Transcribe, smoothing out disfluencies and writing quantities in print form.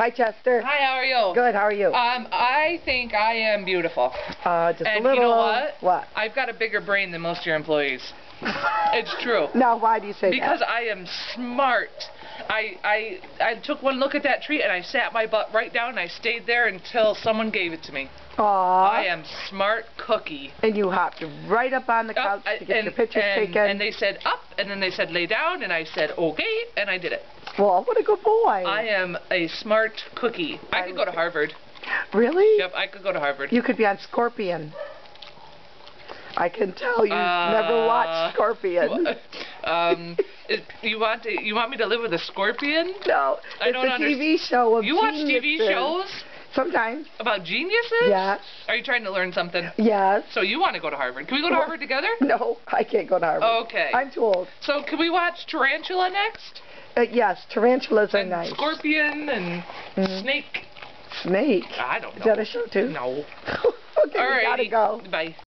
Hi, Chester. Hi, how are you? Good, how are you? I think I am beautiful. Just and a little. You know what? What? I've got a bigger brain than most of your employees. It's true. Now, why do you say because that? I am smart. I took one look at that tree and I sat my butt right down and I stayed there until someone gave it to me. Aww. I am smart cookie. And you hopped right up on the couch to get your pictures taken. And they said up, and then they said lay down, and I said okay, and I did it. Well, what a good boy. I am a smart cookie. I could go to Harvard. Really? Yep, I could go to Harvard. You could be on Scorpion. I can tell you've never watched Scorpion. You want me to live with a scorpion? No, it's a TV show of You watch TV shows? Sometimes. About geniuses? Yes. Are you trying to learn something? Yes. So you want to go to Harvard. Can we go to Harvard together? No, I can't go to Harvard. Okay. I'm too old. So can we watch Tarantula next? Yes, tarantulas are nice. Scorpion and Snake. Snake? I don't know. Is that a show too? No. Okay, we gotta go. Bye.